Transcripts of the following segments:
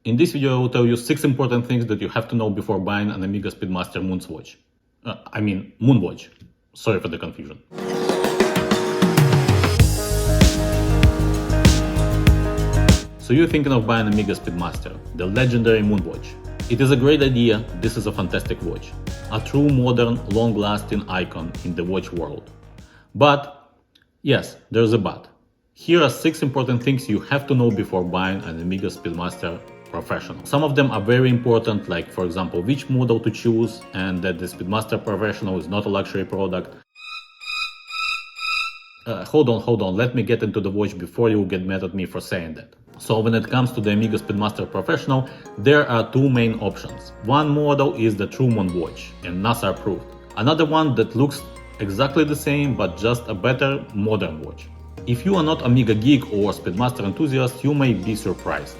In this video, I will tell you 6 important things that you have to know before buying an Omega Speedmaster Moonwatch. Sorry for the confusion. So you're thinking of buying Omega Speedmaster, the legendary Moonwatch. It is a great idea. This is a fantastic watch. A true modern, long-lasting icon in the watch world. But, yes, there's a but. Here are 6 important things you have to know before buying an Omega Speedmaster Professional. Some of them are very important, like for example which model to choose and that the Speedmaster Professional is not a luxury product. Hold on, let me get into the watch before you get mad at me for saying that. So when it comes to the Omega Speedmaster Professional, there are 2 main options. One model is the true Moonwatch and NASA approved. Another one that looks exactly the same but just a better modern watch. If you are not Omega geek or Speedmaster enthusiast, you may be surprised.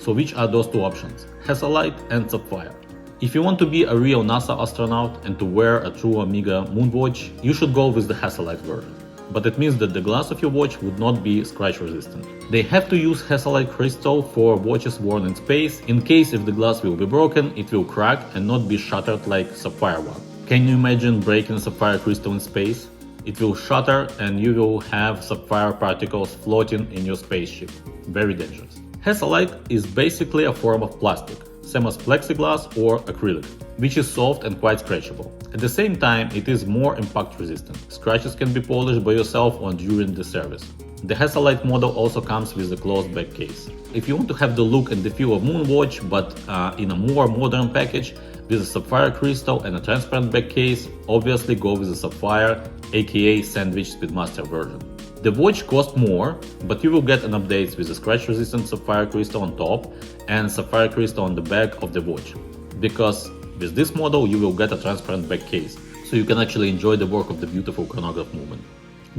So which are those 2 options? Hesalite and Saphire. If you want to be a real NASA astronaut and to wear a true Omega Moonwatch, you should go with the Hesalite version. But it means that the glass of your watch would not be scratch resistant. They have to use Hesalite crystal for watches worn in space. In case if the glass will be broken, it will crack and not be shattered like Saphire one. Can you imagine breaking Sapphire crystal in space? It will shatter and you will have Sapphire particles floating in your spaceship. Very dangerous. Hesalite is basically a form of plastic, same as plexiglass or acrylic, which is soft and quite scratchable. At the same time, it is more impact resistant. Scratches can be polished by yourself or during the service. The Hesalite model also comes with a closed back case. If you want to have the look and the feel of Moonwatch, but in a more modern package, with a Sapphire crystal and a transparent back case, obviously go with the Saphire, aka Sandwich Speedmaster version. The watch costs more, but you will get an update with a scratch-resistant Sapphire crystal on top and Sapphire crystal on the back of the watch. Because with this model you will get a transparent back case, so you can actually enjoy the work of the beautiful chronograph movement.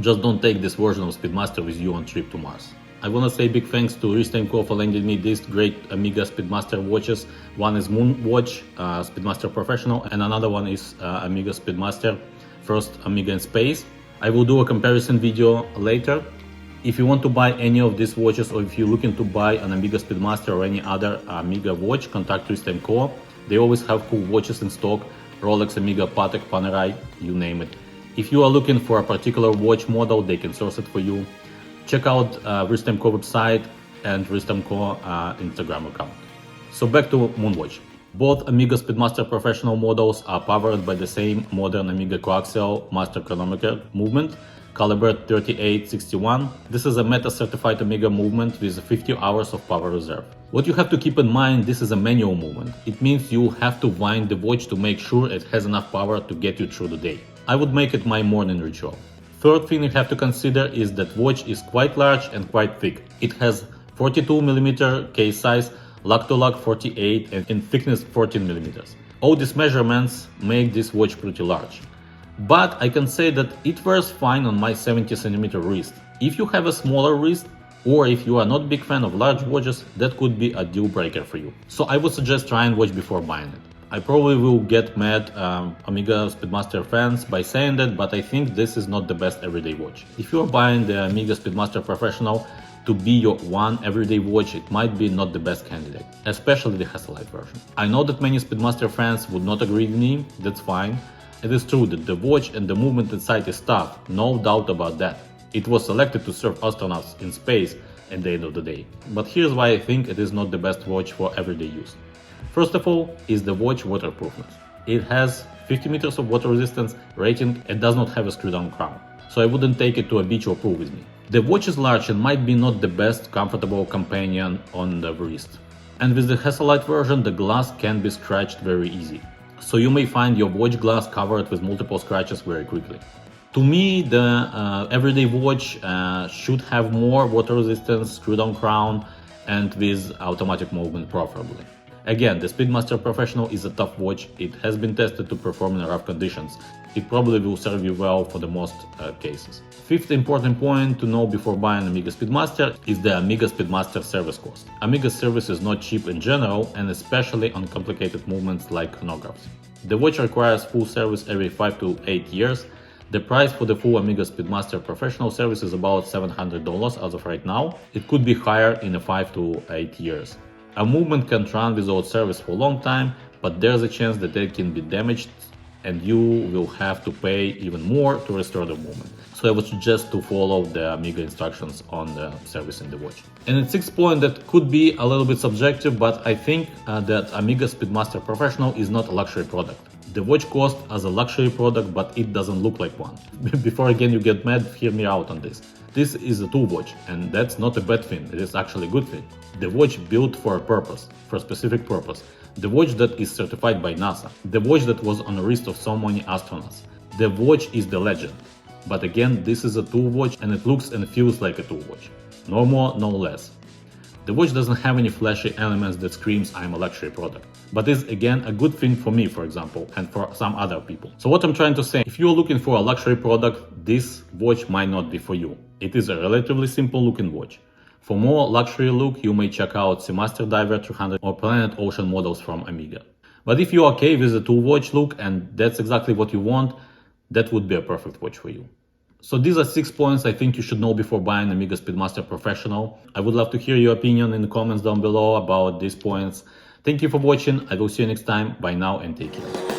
Just don't take this version of Speedmaster with you on trip to Mars. I wanna say big thanks to Hesalite for lending me these great Omega Speedmaster watches. One is Moonwatch Speedmaster Professional and another one is Omega Speedmaster, first Omega in space. I will do a comparison video later. If you want to buy any of these watches or if you're looking to buy an Omega Speedmaster or any other Omega watch, contact Hesalite. They always have cool watches in stock, Rolex, Omega, Patek, Panerai, you name it. If you are looking for a particular watch model, they can source it for you. Check out Hesalite website and Hesalite Instagram account. So back to Moonwatch. Both Omega Speedmaster Professional models are powered by the same modern Omega coaxial master chronometer movement, caliber 3861. This is a META-certified Omega movement with 50 hours of power reserve. What you have to keep in mind, this is a manual movement. It means you have to wind the watch to make sure it has enough power to get you through the day. I would make it my morning ritual. Third thing you have to consider is that watch is quite large and quite thick. It has 42mm case size, lug-to-lug 48 and in thickness 14mm. All these measurements make this watch pretty large. But I can say that it wears fine on my 70cm wrist. If you have a smaller wrist or if you are not a big fan of large watches, that could be a deal breaker for you. So I would suggest trying watch before buying it. I probably will get mad Omega Speedmaster fans by saying that, but I think this is not the best everyday watch. If you are buying the Omega Speedmaster Professional to be your one everyday watch, it might be not the best candidate, especially the Hesalite version. I know that many Speedmaster fans would not agree with me, that's fine. It is true that the watch and the movement inside is tough, no doubt about that. It was selected to serve astronauts in space at the end of the day. But here's why I think it is not the best watch for everyday use. First of all is the watch waterproofness. It has 50 meters of water resistance rating and does not have a screw-down crown, so I wouldn't take it to a beach or pool with me. The watch is large and might be not the best comfortable companion on the wrist. And with the Hesalite version, the glass can be scratched very easy. So you may find your watch glass covered with multiple scratches very quickly. To me, the everyday watch should have more water resistance, screw-down crown, and with automatic movement preferably. Again, the Speedmaster Professional is a tough watch. It has been tested to perform in rough conditions. It probably will serve you well for the most cases. Fifth important point to know before buying Omega Speedmaster is the Omega Speedmaster service cost. Omega service is not cheap in general and especially on complicated movements like chronographs. The watch requires full service every 5 to 8 years. The price for the full Omega Speedmaster Professional service is about $700 as of right now. It could be higher in 5 to 8 years. A movement can run without service for a long time, but there's a chance that it can be damaged and you will have to pay even more to restore the movement. So I would suggest to follow the Omega instructions on the servicing the watch. And at 6th point, that could be a little bit subjective, but I think that Omega Speedmaster Professional is not a luxury product. The watch costs as a luxury product, but it doesn't look like one. Before again you get mad, hear me out on this. This is a tool watch, and that's not a bad thing, it is actually a good thing. The watch built for a purpose, for a specific purpose. The watch that is certified by NASA. The watch that was on the wrist of so many astronauts. The watch is the legend. But again, this is a tool watch and it looks and feels like a tool watch. No more, no less. The watch doesn't have any flashy elements that screams I'm a luxury product. But is again a good thing for me, for example, and for some other people. So what I'm trying to say, if you're looking for a luxury product, this watch might not be for you. It is a relatively simple looking watch. For more luxury look, you may check out Seamaster Diver 300 or Planet Ocean models from Omega. But if you're okay with the tool watch look and that's exactly what you want, that would be a perfect watch for you. So these are 6 points I think you should know before buying Omega Speedmaster Professional. I would love to hear your opinion in the comments down below about these points. Thank you for watching. I will see you next time. Bye now and take care.